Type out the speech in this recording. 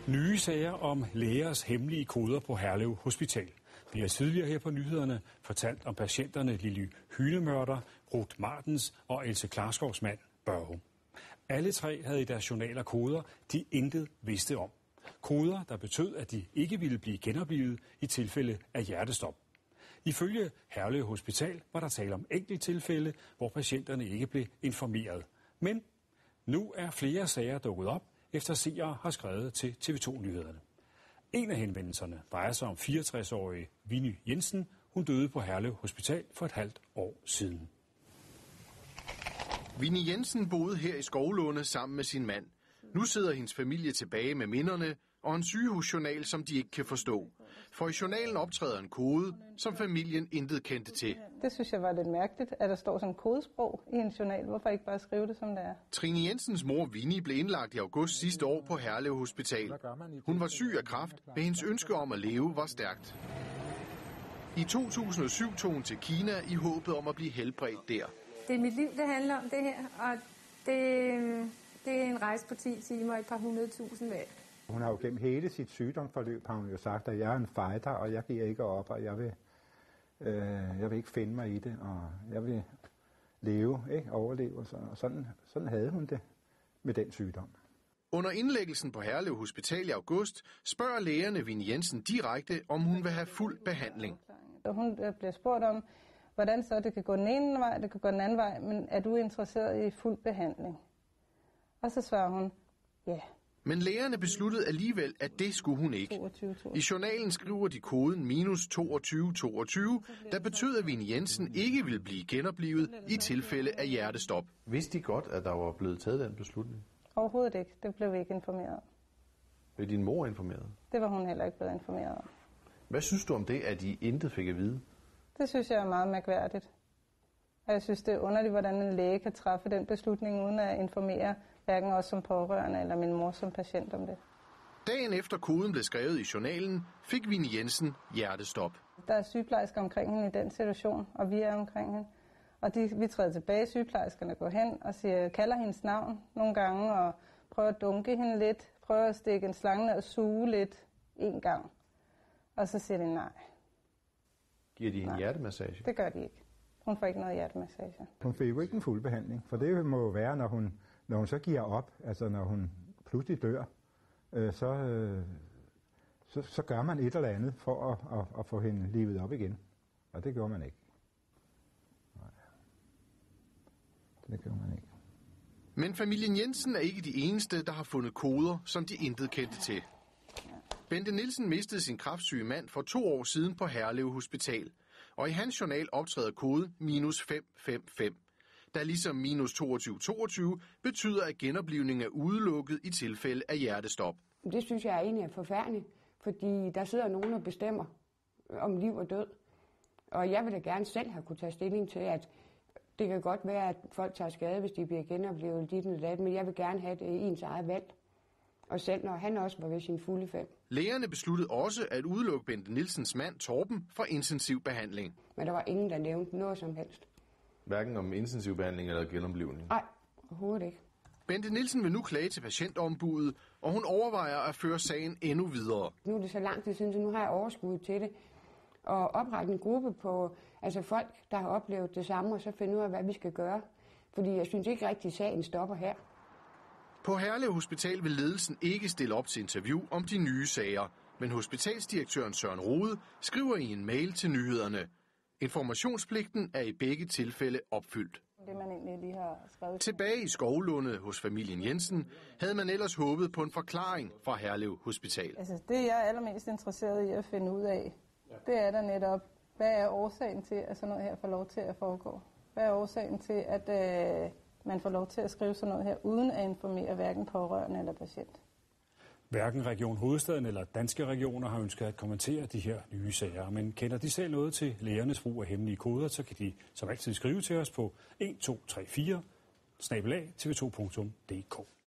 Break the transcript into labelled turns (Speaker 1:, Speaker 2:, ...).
Speaker 1: Nye sager om lægers hemmelige koder på Herlev Hospital. Vi har tidligere her på nyhederne fortalt om patienterne Lily Hynemørder, Ruth Martens og Else Klarskovs mand Børge. Alle tre havde i deres journaler koder, de intet vidste om. Koder, der betød, at de ikke ville blive genoplivet i tilfælde af hjertestop. Ifølge Herlev Hospital var der tale om enkelttilfælde, hvor patienterne ikke blev informeret. Men nu er flere sager dukket op, efter seere har skrevet til TV2-nyhederne. En af henvendelserne drejer sig om 64-årige Vinny Jensen. Hun døde på Herlev Hospital for et halvt år siden.
Speaker 2: Vinny Jensen boede her i Skovlunde sammen med sin mand. Nu sidder hendes familie tilbage med minderne og en sygehusjournal, som de ikke kan forstå. For i journalen optræder en kode, som familien intet kendte til.
Speaker 3: Det synes jeg var lidt mærkeligt, at der står sådan en kodesprog i en journal. Hvorfor ikke bare skrive det, som det er?
Speaker 2: Trine Jensens mor Vinny blev indlagt i august sidste år på Herlev Hospital. Hun var syg af kræft, men hendes ønske om at leve var stærkt. I 2007 tog hun til Kina i håbet om at blive helbredt der.
Speaker 4: Det er mit liv, det handler om det her, og det er en rejse på 10 timer og et par 100.000 væk.
Speaker 5: Hun har jo gennem hele sit sygdomsforløb har hun jo sagt, at jeg er en fighter, og jeg giver ikke op, og jeg vil ikke finde mig i det, og jeg vil leve, ikke? Overleve. Og sådan havde hun det med den sygdom.
Speaker 2: Under indlæggelsen på Herlev Hospital i august spørger lægerne Vinny Jensen direkte, om hun vil have fuld behandling.
Speaker 3: Hun bliver spurgt om, hvordan så det kan gå den ene vej, det kan gå den anden vej, men er du interesseret i fuld behandling? Og så svarer hun, ja.
Speaker 2: Men lægerne besluttede alligevel, at det skulle hun ikke.
Speaker 3: 22.
Speaker 2: I journalen skriver de koden -2222, der betød, at Vinny Jensen ikke ville blive genoplivet i tilfælde af hjertestop.
Speaker 6: Vidste de godt, at der var blevet taget den beslutning?
Speaker 3: Overhovedet ikke. Det blev vi ikke informeret om.
Speaker 6: Blev din mor informeret?
Speaker 3: Det var hun heller ikke blevet informeret om.
Speaker 6: Hvad synes du om det, at I intet fik at vide?
Speaker 3: Det synes jeg er meget mærkværdigt. Og jeg synes, det er underligt, hvordan en læge kan træffe den beslutning, uden at informere hverken os som pårørende eller min mor som patient om det.
Speaker 2: Dagen efter koden blev skrevet i journalen, fik Vinny Jensen hjertestop.
Speaker 3: Der er sygeplejersker omkring hende i den situation, og vi er omkring hende. Og vi træder tilbage, sygeplejerskerne går hen og kalder hendes navn nogle gange, og prøver at dunke hende lidt, prøver at stikke en slange ned og suge lidt en gang. Og så siger de nej.
Speaker 6: Giver de en hjertemassage?
Speaker 3: Det gør de ikke. Hun får ikke noget hjertemassage.
Speaker 5: Hun fik jo ikke en fuld behandling, for det må jo være, når hun så giver op, altså når hun pludselig dør, så gør man et eller andet for at få hende livet op igen. Og det gjorde man ikke. Nej. Det gjorde man ikke.
Speaker 2: Men familien Jensen er ikke de eneste, der har fundet koder, som de intet kendte til. Bente Nielsen mistede sin kræftsyge mand for 2 år siden på Herlev Hospital, og i hans journal optræder koden -555, der ligesom -2222 betyder, at genoplivning er udelukket i tilfælde af hjertestop.
Speaker 7: Det synes jeg egentlig er forfærdeligt, fordi der sidder nogen og bestemmer om liv og død. Og jeg vil da gerne selv have kunne tage stilling til, at det kan godt være, at folk tager skade, hvis de bliver genoplevet dit eller dat, men jeg vil gerne have det i ens eget valg. Og selv når han også var ved sin fulde 5.
Speaker 2: Lægerne besluttede også at udelukke Bente Nielsens mand Torben fra intensiv behandling.
Speaker 7: Men der var ingen, der nævnte noget som helst.
Speaker 6: Hverken om intensiv behandling eller genoplivning?
Speaker 7: Nej, overhovedet ikke.
Speaker 2: Bente Nielsen vil nu klage til patientombuddet, og hun overvejer at føre sagen endnu videre.
Speaker 7: Nu er det så lang tid siden, så nu har jeg overskud til det. Og oprette en gruppe på folk, der har oplevet det samme, og så finde ud af, hvad vi skal gøre. Fordi jeg synes ikke rigtig, at sagen stopper her.
Speaker 2: På Herlev Hospital vil ledelsen ikke stille op til interview om de nye sager, men hospitalsdirektøren Søren Rode skriver i en mail til nyhederne. Informationspligten er i begge tilfælde opfyldt.
Speaker 3: Det, man egentlig lige har skrevet.
Speaker 2: Tilbage i Skovlunde hos familien Jensen havde man ellers håbet på en forklaring fra Herlev Hospital.
Speaker 3: Altså det, jeg er allermest interesseret i at finde ud af, det er der netop, hvad er årsagen til, at sådan noget her får lov til at foregå? Hvad er årsagen til, at man får lov til at skrive sådan noget her, uden at informere hverken pårørende eller patient?
Speaker 1: Hverken Region Hovedstaden eller danske regioner har ønsket at kommentere de her nye sager, men kender de selv noget til lægernes brug af hemmelige koder, så kan de som altid skrive til os på 1234 @tv2.dk.